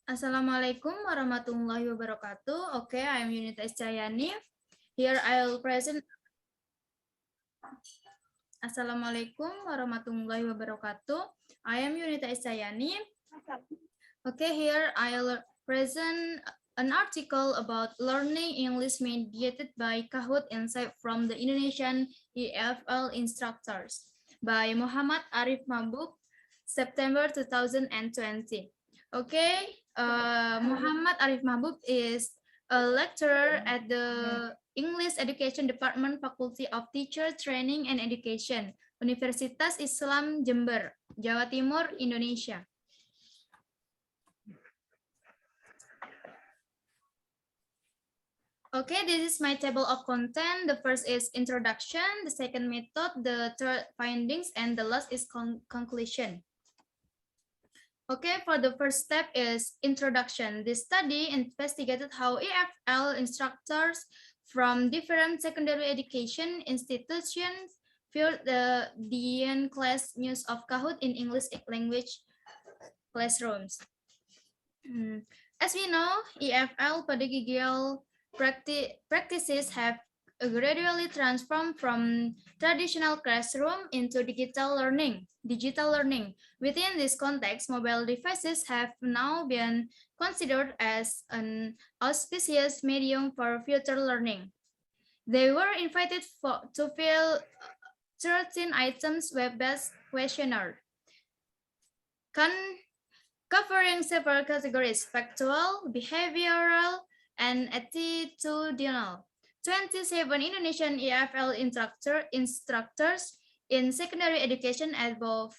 Assalamualaikum warahmatullahi wabarakatuh. Okay, I am Yunita Ischayani. Here I will present. Assalamualaikum warahmatullahi wabarakatuh. I am Yunita Ischayani. Okay, here I will present an article about learning English mediated by Kahoot Insight from the Indonesian EFL instructors by Muhammad Arif Mabuk, September 2020. Okay, Muhammad Arif Mahbub is a lecturer at the English Education Department, Faculty of Teacher Training and Education, Universitas Islam Jember, Jawa Timur, Indonesia. Okay, this is my table of content. The first is introduction, the second method, the third findings, and the last is conclusion. Okay, for the first step is introduction. This study investigated how EFL instructors from different secondary education institutions viewed the class use of Kahoot in English language classrooms. As we know, EFL pedagogical practices have gradually transformed from traditional classroom into digital learning. Within this context, mobile devices have now been considered as an auspicious medium for future learning. They were invited to fill 13 items web-based questionnaire, covering several categories: factual, behavioral, and attitudinal. 27 Indonesian EFL instructors in secondary education at both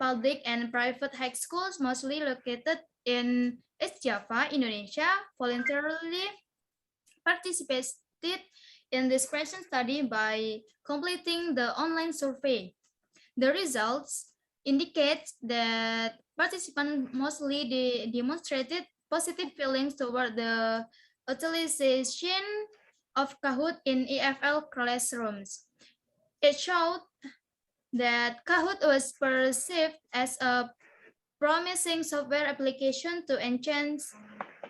public and private high schools, mostly located in East Java, Indonesia, voluntarily participated in this question study by completing the online survey. The results indicate that participants mostly demonstrated positive feelings toward the utilization of Kahoot in EFL classrooms. It showed that Kahoot was perceived as a promising software application to enhance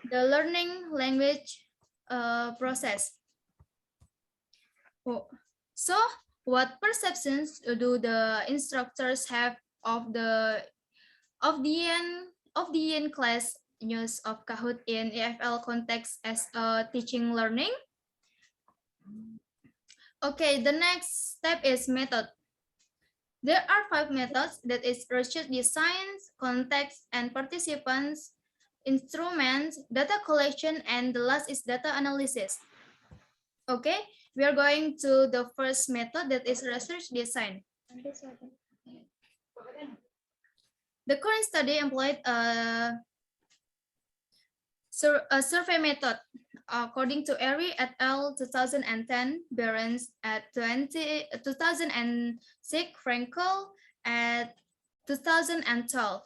the learning language process. So, what perceptions do the instructors have of the class use of Kahoot in EFL context as a teaching learning? Okay, the next step is method. There are 5 methods, that is research designs, context and participants, instruments, data collection, and the last is data analysis. Okay, we are going to the first method, that is research design. The current study employed a survey method. According to Airy et al. 2010, Behrens at 2006, Frankel at 2012.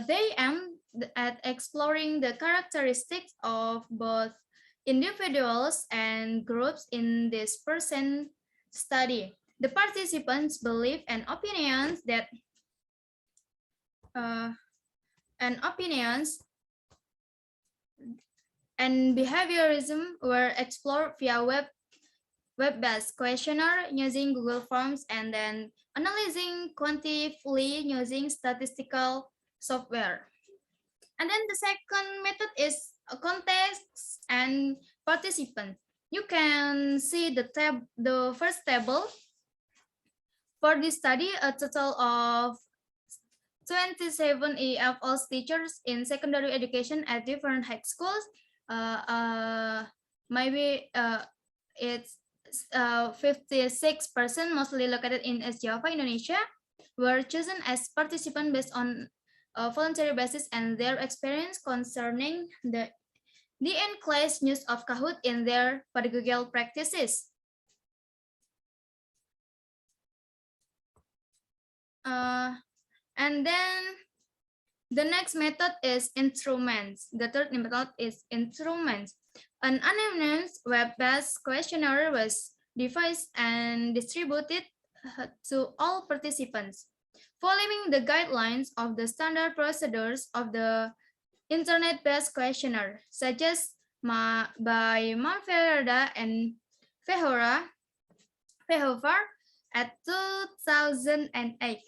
They aimed at exploring the characteristics of both individuals and groups in this person study. The participants believe and opinions and behaviorism were explored via web-based questionnaire using Google Forms and then analyzing quantitatively using statistical software. And then the second method is context and participants. You can see the first table. For this study, a total of 27 EFL teachers in secondary education at different high schools. Maybe it's 56%, mostly located in East Java, Indonesia, were chosen as participants based on a voluntary basis and their experience concerning the end class use of Kahoot in their pedagogical practices. And then the next method is instruments. The third method is instruments. An anonymous web-based questionnaire was devised and distributed to all participants. Following the guidelines of the standard procedures of the internet-based questionnaire, such as by Monferrada and Fehora, at 2008.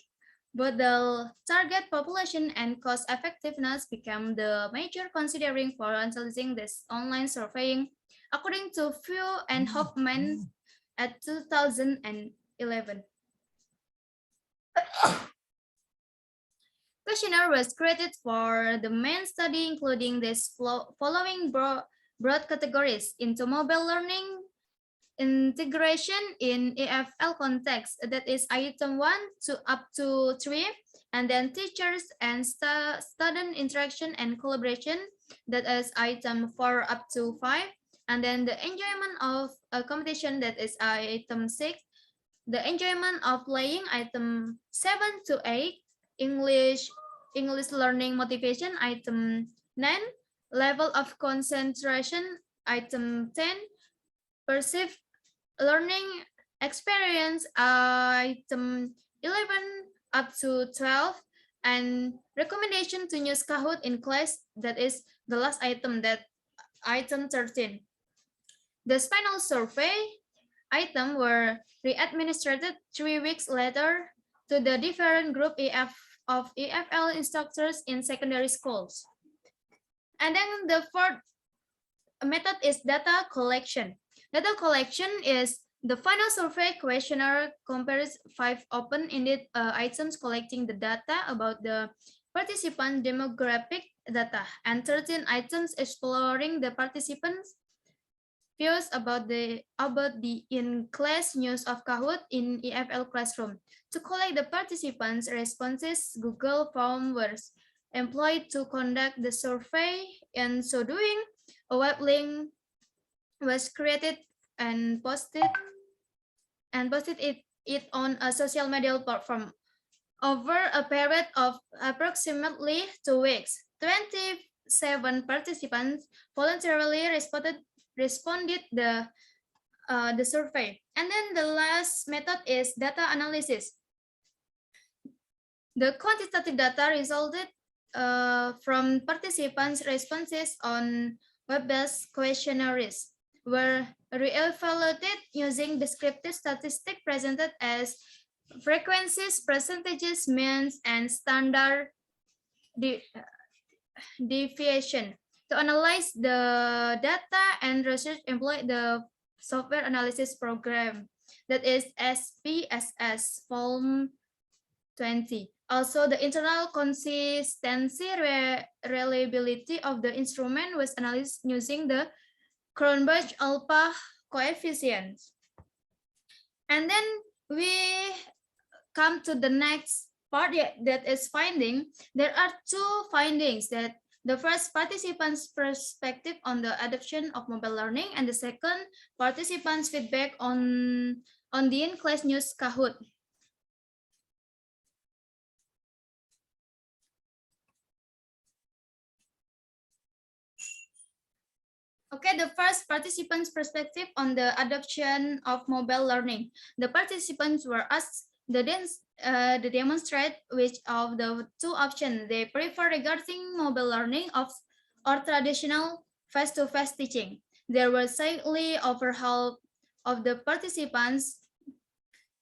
But the target population and cost effectiveness became the major considering for analyzing this online surveying, according to Few and Hoffman at 2011. Questionnaire was created for the main study, including this following broad categories: into mobile learning, integration in EFL context, that is item 1 to up to 3, and then teachers and student interaction and collaboration, that is item 4 up to 5, and then the enjoyment of a competition, that is item 6, the enjoyment of playing, item 7 to 8, English learning motivation, item 9, level of concentration, item 10, perceived learning experience, item 11 up to 12, and recommendation to use Kahoot in class, that is the last item, that item 13. The final survey item were re-administered 3 weeks later to the different group of EFL instructors in secondary schools. And then the fourth method is data collection. Data collection is the final survey questionnaire compares 5 open-ended items collecting the data about the participant demographic data and 13 items exploring the participants' views about the in-class use of Kahoot in EFL classroom. To collect the participants' responses, Google Form was employed to conduct the survey. In so doing, a web link was created and posted it on a social media platform. Over a period of approximately 2 weeks, 27 participants voluntarily responded the survey. And then the last method is data analysis. The quantitative data resulted from participants' responses on web-based questionnaires were re-evaluated using descriptive statistics presented as frequencies, percentages, means, and standard deviation. To analyze the data and research employed the software analysis program, that is SPSS Form 20. Also, the internal consistency reliability of the instrument was analyzed using the Cronbach-Alpha coefficients. And then we come to the next part, that is finding. There are 2 findings. That the first, participants' perspective on the adoption of mobile learning, and the second, participants' feedback on the in-class use Kahoot. Okay, the first, participants' perspective on the adoption of mobile learning. The participants were asked the demonstrate which of the 2 options they prefer regarding mobile learning or traditional face-to-face teaching. There were slightly over half of the participants,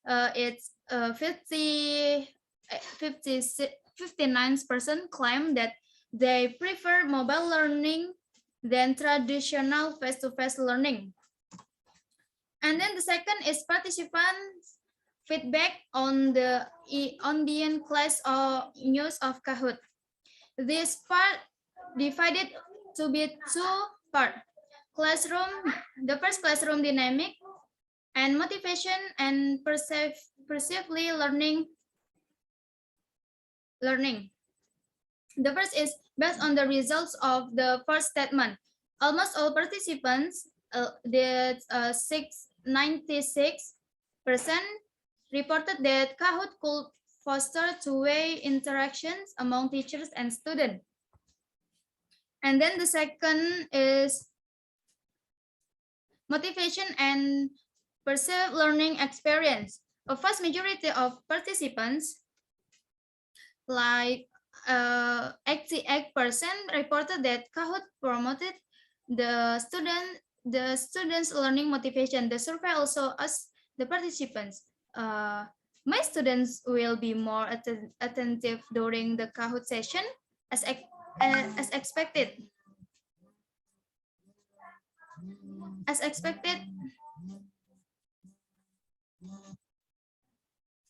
it's 59% claim that they prefer mobile learning than traditional face-to-face learning. And then the second is participants' feedback on the in-class or use of Kahoot. This part divided to be 2 parts. The first, classroom dynamic and motivation and perceively learning. The first is based on the results of the first statement. Almost all participants, 96%, reported that Kahoot could foster two-way interactions among teachers and students. And then the second is motivation and perceived learning experience. A vast majority of participants, like 88% reported that Kahoot promoted the students' learning motivation. The survey also asked the participants, my students will be more attentive during the Kahoot session as expected. As expected,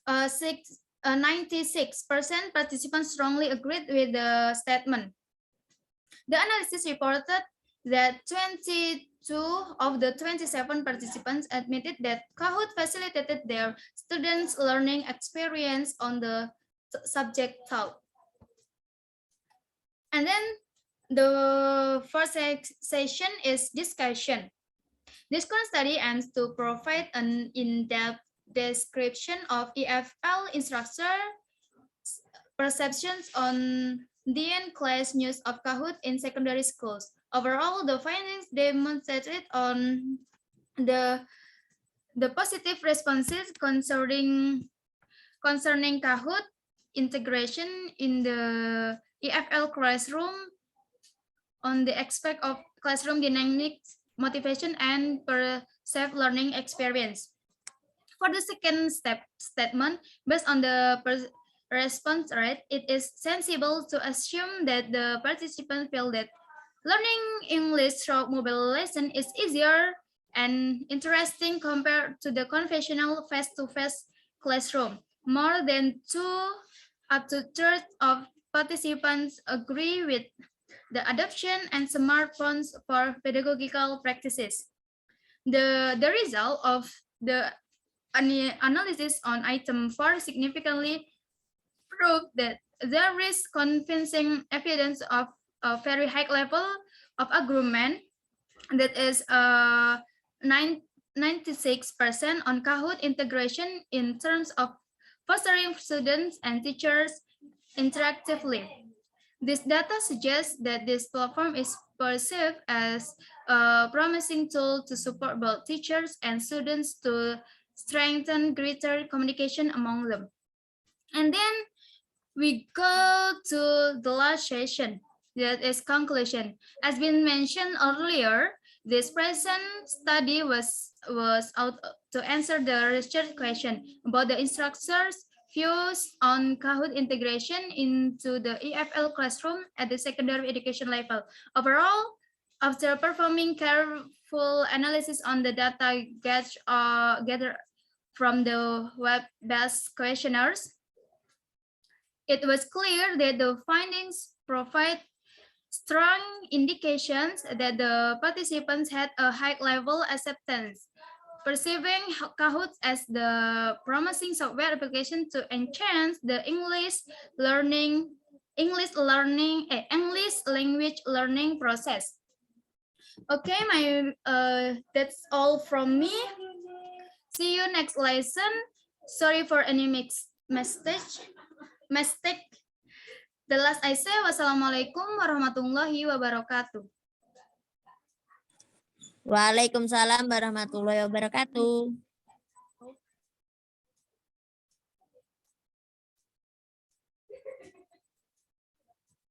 96% participants strongly agreed with the statement. The analysis reported that 22 of the 27 participants admitted that Kahoot facilitated their students' learning experience on the subject taught. And then the first session is discussion. This current study aims to provide an in-depth description of EFL instructor perceptions on the class use of Kahoot in secondary schools. Overall, the findings demonstrated on the positive responses concerning Kahoot integration in the EFL classroom on the aspect of classroom dynamics, motivation, and perceived learning experience. For the second statement, based on the response rate, it is sensible to assume that the participants feel that learning English through mobile lesson is easier and interesting compared to the conventional face-to-face classroom. More than 2/3 of participants agree with the adoption and smartphones for pedagogical practices. The result of the analysis on item 4 significantly proved that there is convincing evidence of a very high level of agreement, that is 96% on Kahoot integration in terms of fostering students and teachers interactively. This data suggests that this platform is perceived as a promising tool to support both teachers and students to strengthen greater communication among them. And then we go to the last session, that is conclusion. As been mentioned earlier, this present study was out to answer the research question about the instructors' views on Kahoot integration into the EFL classroom at the secondary education level. Overall, after performing careful analysis on the data gathered from the web-based questionnaires, it was clear that the findings provide strong indications that the participants had a high level acceptance, perceiving Kahoot as the promising software application to enhance the English language learning process. Okay, that's all from me. See you next lesson. Sorry for any mistake. The last I say, wassalamualaikum warahmatullahi wabarakatuh. Waalaikumsalam warahmatullahi wabarakatuh.